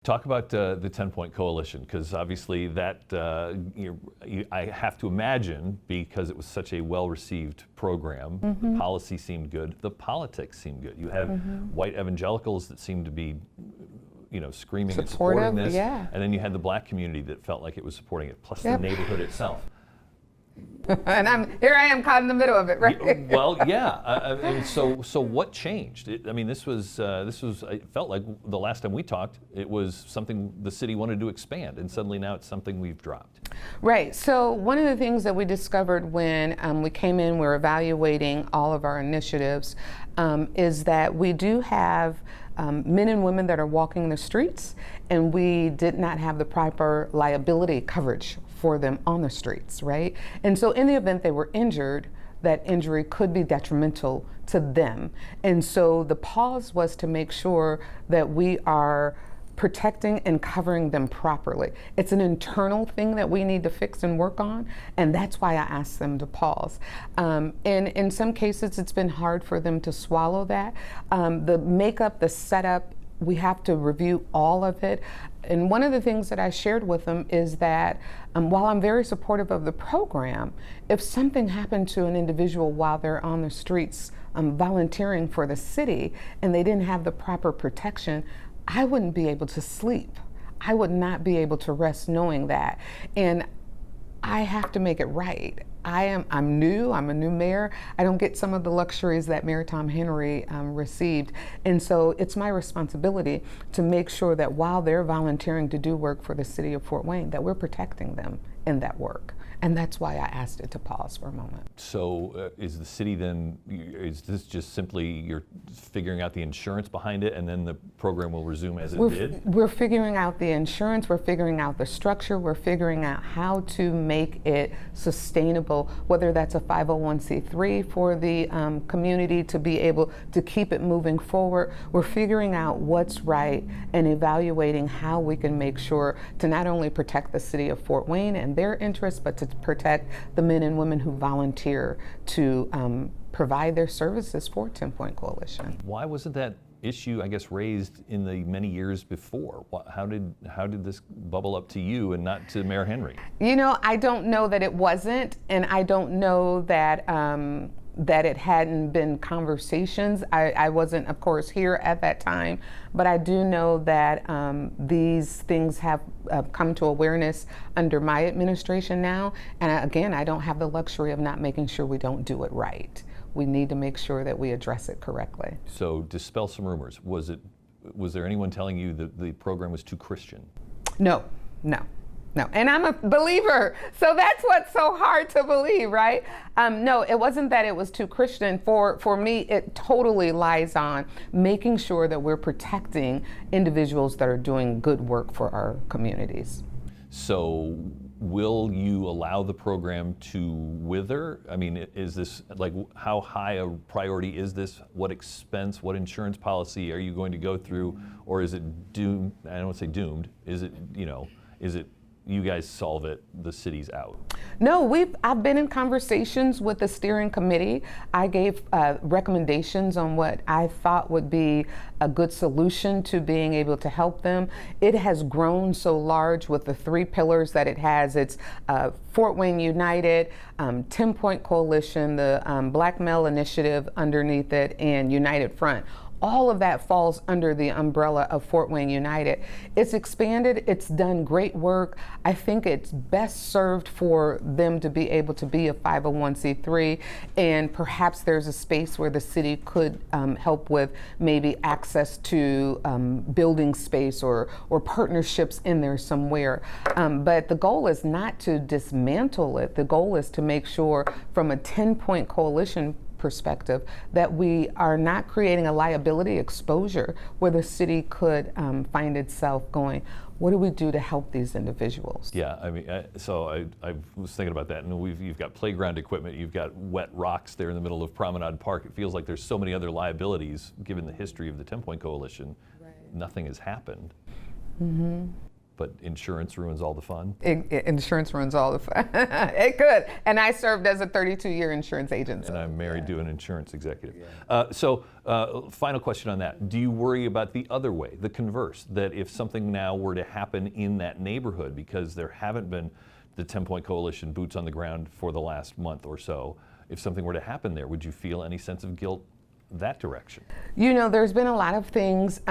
Talk about the 10-point coalition, because obviously that, I have to imagine, because it was such a well-received program, the policy seemed good, the politics seemed good. You have white evangelicals that seemed to be screaming and supporting this, yeah. And then you had the black community that felt like it was supporting it, plus the neighborhood itself. And here I am caught in the middle of it, right? Well, yeah. And so what changed? This was. It felt like the last time we talked, it was something the city wanted to expand, and suddenly now it's something we've dropped. Right. So one of the things that we discovered when we came in, we were evaluating all of our initiatives, is that we do have men and women that are walking the streets, and we did not have the proper liability coverage for them on the streets, right? And so in the event they were injured, that injury could be detrimental to them. And so the pause was to make sure that we are protecting and covering them properly. It's an internal thing that we need to fix and work on, and that's why I asked them to pause. And in some cases, it's been hard for them to swallow that. The makeup, the setup, we have to review all of it. And one of the things that I shared with them is that while I'm very supportive of the program, if something happened to an individual while they're on the streets volunteering for the city and they didn't have the proper protection, I wouldn't be able to sleep. I would not be able to rest knowing that. And I have to make it right. I'm new, I'm a new mayor. I don't get some of the luxuries that Mayor Tom Henry received. And so it's my responsibility to make sure that while they're volunteering to do work for the city of Fort Wayne, that we're protecting them in that work. And that's why I asked it to pause for a moment. So is the city then, is this just simply you're figuring out the insurance behind it and then the program will resume as it did? We're figuring out the insurance, we're figuring out the structure, we're figuring out how to make it sustainable, whether that's a 501c3 for the community to be able to keep it moving forward. We're figuring out what's right and evaluating how we can make sure to not only protect the city of Fort Wayne and their interests, but to protect the men and women who volunteer to provide their services for 10-Point Coalition. Why wasn't that issue, I guess, raised in the many years before? How did this bubble up to you and not to Mayor Henry? I don't know that it wasn't, and I don't know that that it hadn't been conversations. I wasn't, of course, here at that time, but I do know that these things have come to awareness under my administration now. And again, I don't have the luxury of not making sure we don't do it right. We need to make sure that we address it correctly. So dispel some rumors. Was there anyone telling you that the program was too Christian? No. And I'm a believer, so that's what's so hard to believe, right? No, it wasn't that it was too Christian. For me, it totally lies on making sure that we're protecting individuals that are doing good work for our communities. So will you allow the program to wither? I mean, is this, like, how high a priority is this? What expense, what insurance policy are you going to go through? Or is it doomed? I don't want to say doomed. Is it, is it you guys solve it, the city's out? No, I've been in conversations with the steering committee. I gave recommendations on what I thought would be a good solution to being able to help them. It has grown so large with the 3 pillars that it has. It's Fort Wayne United, 10-Point Coalition, the Black Male Initiative underneath it, and United Front. All of that falls under the umbrella of Fort Wayne United. It's expanded, it's done great work. I think it's best served for them to be able to be a 501c3, and perhaps there's a space where the city could help with maybe access to building space or partnerships in there somewhere. But the goal is not to dismantle it. The goal is to make sure from a 10-Point Coalition perspective that we are not creating a liability exposure where the city could find itself going, what do we do to help these individuals? Yeah, I mean, so I was thinking about that, and you've got playground equipment, you've got wet rocks there in the middle of Promenade Park. It feels like there's so many other liabilities given the history of the 10-Point Coalition. Right. Nothing has happened. but insurance ruins all the fun? Insurance runs all the fun. It could. And I served as a 32-year insurance agent. And I'm married to an insurance executive. So final question on that. Do you worry about the other way, the converse, that if something now were to happen in that neighborhood, because there haven't been the 10-Point Coalition boots on the ground for the last month or so, if something were to happen there, would you feel any sense of guilt that direction? You know, there's been a lot of things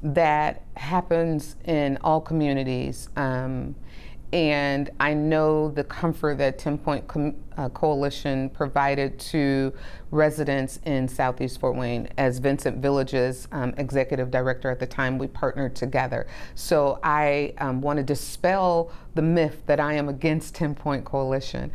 that happens in all communities. And I know the comfort that 10-Point Coalition provided to residents in Southeast Fort Wayne. As Vincent Village's executive director at the time, we partnered together. So I want to dispel the myth that I am against 10-Point Coalition.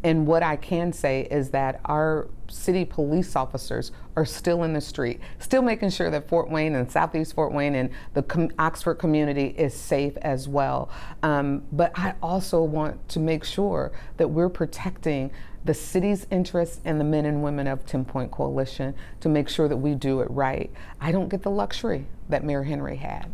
And what I can say is that our city police officers are still in the street, still making sure that Fort Wayne and Southeast Fort Wayne and the Oxford community is safe as well. But I also want to make sure that we're protecting the city's interests and the men and women of 10-Point Coalition to make sure that we do it right. I don't get the luxury that Mayor Henry had.